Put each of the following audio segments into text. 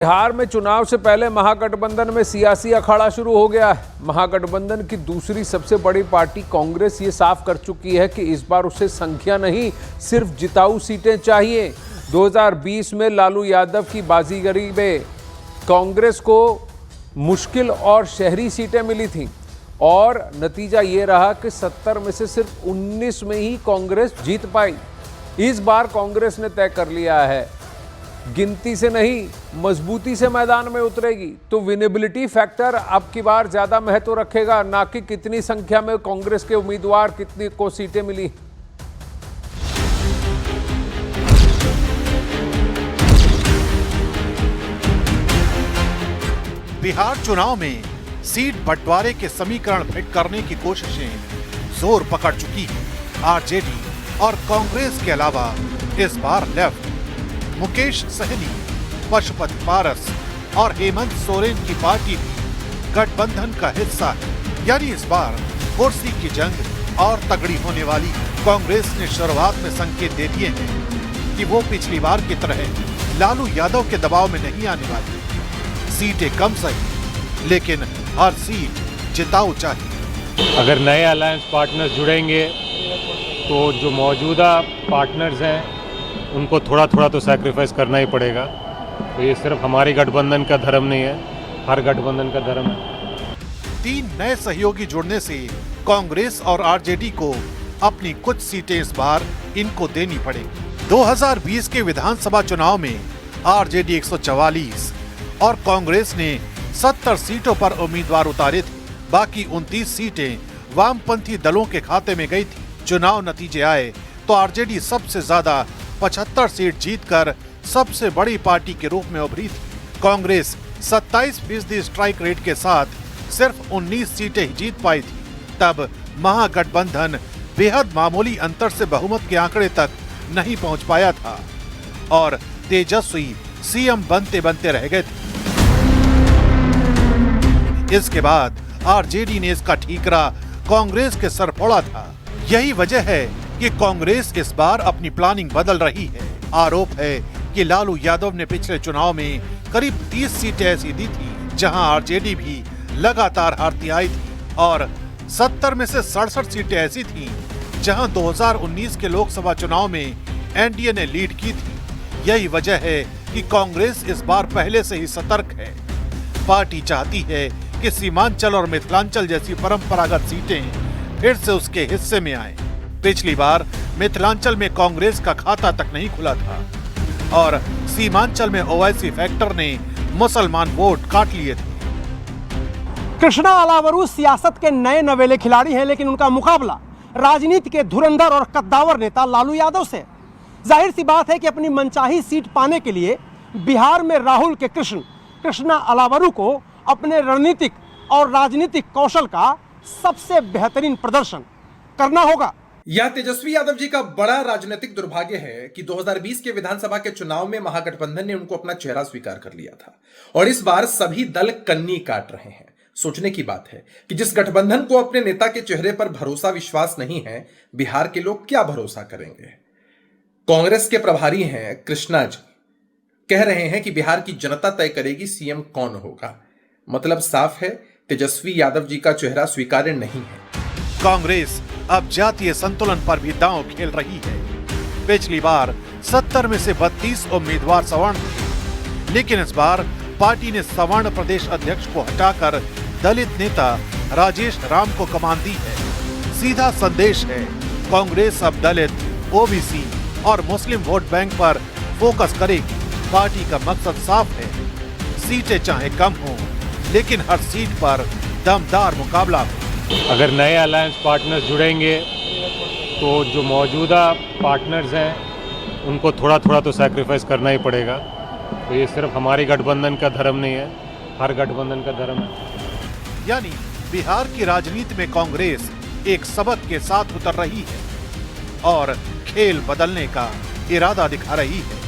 बिहार में चुनाव से पहले महागठबंधन में सियासी अखाड़ा शुरू हो गया है। महागठबंधन की दूसरी सबसे बड़ी पार्टी कांग्रेस ये साफ कर चुकी है कि इस बार उसे संख्या नहीं, सिर्फ जिताऊ सीटें चाहिए। 2020 में लालू यादव की बाजीगरी में कांग्रेस को मुश्किल और शहरी सीटें मिली थीं और नतीजा ये रहा कि 70 में से सिर्फ 19 में ही कांग्रेस जीत पाई। इस बार कांग्रेस ने तय कर लिया है गिनती से नहीं, मजबूती से मैदान में उतरेगी। तो विनेबिलिटी फैक्टर अब की बार ज्यादा महत्व रखेगा, ना कि कितनी संख्या में कांग्रेस के उम्मीदवार, कितनी को सीटें मिली। बिहार चुनाव में सीट बंटवारे के समीकरण फिट करने की कोशिशें जोर पकड़ चुकी है। आरजेडी और कांग्रेस के अलावा इस बार लेफ्ट मुकेश सहनी, पशुपति पारस और हेमंत सोरेन की पार्टी भी गठबंधन का हिस्सा है। यानी इस बार कुर्सी की जंग और तगड़ी होने वाली। कांग्रेस ने शुरुआत में संकेत दे दिए हैं कि वो पिछली बार की तरह लालू यादव के दबाव में नहीं आने वाली। सीटें कम सही, लेकिन हर सीट जिताऊ चाहिए। अगर नए अलायंस पार्टनर्स जुड़ेंगे तो जो मौजूदा पार्टनर्स हैं उनको थोड़ा थोड़ा तो सैक्रिफाइस करना ही पड़ेगा। तो ये सिर्फ हमारी गठबंधन का धर्म नहीं है, हर गठबंधन का धर्म है। 3 नए सहयोगी जुड़ने से कांग्रेस और आरजेडी को अपनी कुछ सीटें इस बार इनको देनी पड़ेगी। 2020 के विधानसभा चुनाव में आरजेडी 144 और कांग्रेस ने 70 सीटों पर उम्मीदवार उतारे थे। बाकी 29 सीटें वामपंथी दलों के खाते में गई थी। चुनाव नतीजे आए तो आरजेडी सबसे ज्यादा 75 सीट जीतकर सबसे बड़ी पार्टी के रूप में उभरी थी। कांग्रेस 27% स्ट्राइक रेट के साथ सिर्फ 19 सीटें ही जीत पाई थी। तब महागठबंधन बेहद मामूली अंतर से बहुमत के आंकड़े तक नहीं पहुंच पाया था और तेजस्वी सीएम बनते बनते रह गए थे। इसके बाद आरजेडी ने इसका ठीकरा कांग्रेस के सर फोड़ा था। यही वजह है कि कांग्रेस इस बार अपनी प्लानिंग बदल रही है। आरोप है कि लालू यादव ने पिछले चुनाव में करीब 30 सीटें ऐसी दी थी जहां आरजेडी भी लगातार हारती आई थी और 70 में से 67 सीटें ऐसी थीं जहां 2019 के लोकसभा चुनाव में एनडीए ने लीड की थी। यही वजह है कि कांग्रेस इस बार पहले से ही सतर्क है। पार्टी चाहती है कि सीमांचल और मिथिलांचल जैसी परंपरागत सीटें फिर से उसके हिस्से में आए। पिछली बार मिथिलांचल में कांग्रेस का खाता तक नहीं खुला था और सीमांचल में ओवैसी फैक्टर ने मुसलमान वोट काट लिए थे। कृष्णा अलावरू सियासत के नए नवेले खिलाड़ी हैं, लेकिन उनका मुकाबला राजनीति के धुरंधर और कद्दावर नेता लालू यादव से। जाहिर सी बात है कि अपनी मनचाही सीट पाने के लिए बिहार में राहुल के कृष्णा अलावरू को अपने रणनीतिक और राजनीतिक कौशल का सबसे बेहतरीन प्रदर्शन करना होगा। यह तेजस्वी यादव जी का बड़ा राजनीतिक दुर्भाग्य है कि 2020 के विधानसभा के चुनाव में महागठबंधन ने उनको अपना चेहरा स्वीकार कर लिया था और इस बार सभी दल कन्नी काट रहे हैं। सोचने की बात है कि जिस गठबंधन को अपने नेता के चेहरे पर भरोसा विश्वास नहीं है, बिहार के लोग क्या भरोसा करेंगे। कांग्रेस के प्रभारी हैं कृष्णा जी, कह रहे हैं कि बिहार की जनता तय करेगी सीएम कौन होगा। मतलब साफ है, तेजस्वी यादव जी का चेहरा स्वीकार्य नहीं है। कांग्रेस अब जातीय संतुलन पर भी दांव खेल रही है। पिछली बार 70 में से 32 उम्मीदवार सवर्ण थे, लेकिन इस बार पार्टी ने सवर्ण प्रदेश अध्यक्ष को हटाकर दलित नेता राजेश राम को कमान दी है। सीधा संदेश है, कांग्रेस अब दलित, ओबीसी और मुस्लिम वोट बैंक पर फोकस करेगी। पार्टी का मकसद साफ है, सीटें चाहे कम हो, लेकिन हर सीट पर दमदार मुकाबला हो। अगर नए अलायंस पार्टनर्स जुड़ेंगे तो जो मौजूदा पार्टनर्स हैं उनको थोड़ा थोड़ा तो सैक्रिफाइस करना ही पड़ेगा। तो ये सिर्फ हमारी गठबंधन का धर्म नहीं है, हर गठबंधन का धर्म है। यानी बिहार की राजनीति में कांग्रेस एक सबक के साथ उतर रही है और खेल बदलने का इरादा दिखा रही है।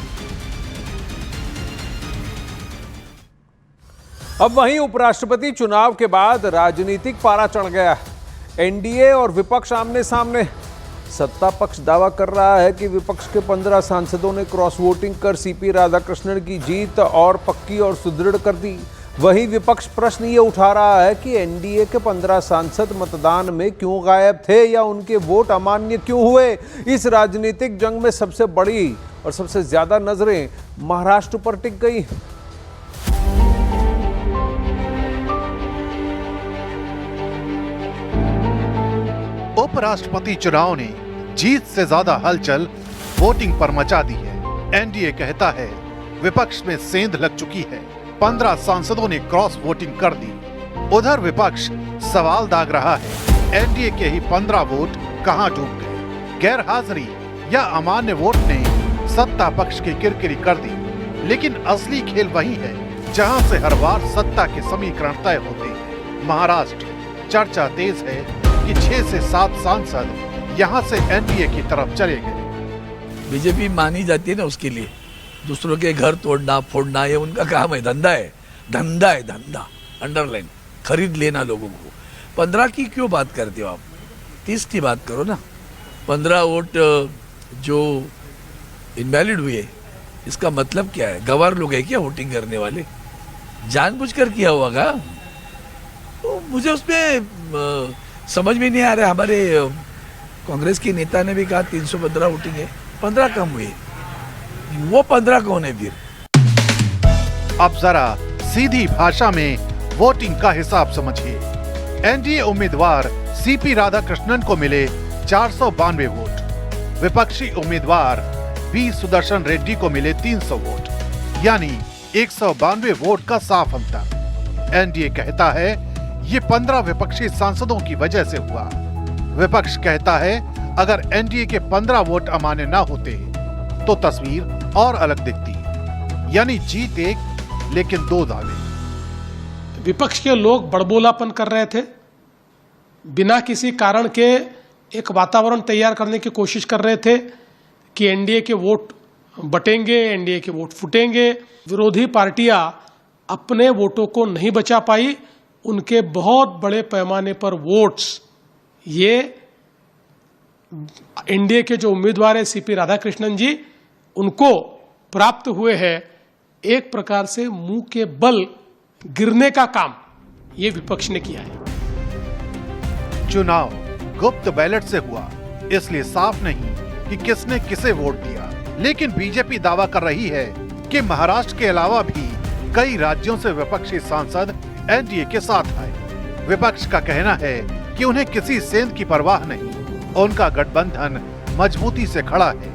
अब वहीं उपराष्ट्रपति चुनाव के बाद राजनीतिक पारा चढ़ गया है। एनडीए और विपक्ष आमने सामने। सत्ता पक्ष दावा कर रहा है कि विपक्ष के 15 सांसदों ने क्रॉस वोटिंग कर सीपी राधाकृष्णन की जीत और पक्की और सुदृढ़ कर दी। वहीं विपक्ष प्रश्न ये उठा रहा है कि एनडीए के 15 सांसद मतदान में क्यों गायब थे या उनके वोट अमान्य क्यों हुए। इस राजनीतिक जंग में सबसे बड़ी और सबसे ज्यादा नजरें महाराष्ट्र पर टिक गई। उपराष्ट्रपति चुनाव ने जीत से ज्यादा हलचल वोटिंग पर मचा दी है। एनडीए कहता है विपक्ष में सेंध लग चुकी है, 15 सांसदों ने क्रॉस वोटिंग कर दी। उधर विपक्ष सवाल दाग रहा है, एनडीए के ही 15 वोट कहां डूब गए। गैर हाजिरी या अमान्य वोट ने सत्ता पक्ष की किरकिरी कर दी, लेकिन असली खेल वही है जहां से हर बार सत्ता के समीकरण तय होते हैं। महाराष्ट्र चर्चा तेज है कि 6 से 7 सांसद यहां से एनडीए की तरफ चले गए। बीजेपी मानी जाती है ना उसके लिए, दूसरों के घर तोड़ना फोड़ना ये उनका काम है, धंधा है, धंधा अंडरलाइन, खरीद लेना लोगों को। 15 की क्यों बात करते हो आप, 30 की बात करो ना। 15 वोट जो इनवैलिड हुए, इसका मतलब क्या है? गवार लोग है क्या वोटिंग करने वाले? जानबूझकर किया होगा। तो मुझे उसमें समझ में नहीं आ रहा। हमारे कांग्रेस के नेता ने भी कहा 315 वोटिंग है, 15 कम हुए, वो 15 कौन है फिर? अब जरा सीधी भाषा में वोटिंग का हिसाब समझिए। एनडीए उम्मीदवार सीपी राधाकृष्णन को मिले 492 वोट, विपक्षी उम्मीदवार बी सुदर्शन रेड्डी को मिले 300 वोट, यानी 192 वोट का साफ अंतर। एनडीए कहता है ये 15 विपक्षी सांसदों की वजह से हुआ। विपक्ष कहता है अगर एनडीए के 15 वोट अमान्य न होते तो तस्वीर और अलग दिखती, यानी जीत एक लेकिन 2 दावे। विपक्ष के लोग बड़बोलापन कर रहे थे, बिना किसी कारण के एक वातावरण तैयार करने की कोशिश कर रहे थे कि एनडीए के वोट बटेंगे, एनडीए के वोट फूटेंगे। विरोधी पार्टियां अपने वोटों को नहीं बचा पाई, उनके बहुत बड़े पैमाने पर वोट्स ये एनडीए के जो उम्मीदवार है सीपी राधाकृष्णन जी, उनको प्राप्त हुए हैं। एक प्रकार से मुंह के बल गिरने का काम ये विपक्ष ने किया है। चुनाव गुप्त बैलेट से हुआ, इसलिए साफ नहीं कि किसने किसे वोट दिया, लेकिन बीजेपी दावा कर रही है कि महाराष्ट्र के अलावा भी कई राज्यों से विपक्षी सांसद एनडीए के साथ आए। विपक्ष का कहना है कि उन्हें किसी सेंध की परवाह नहीं, उनका गठबंधन मजबूती से खड़ा है।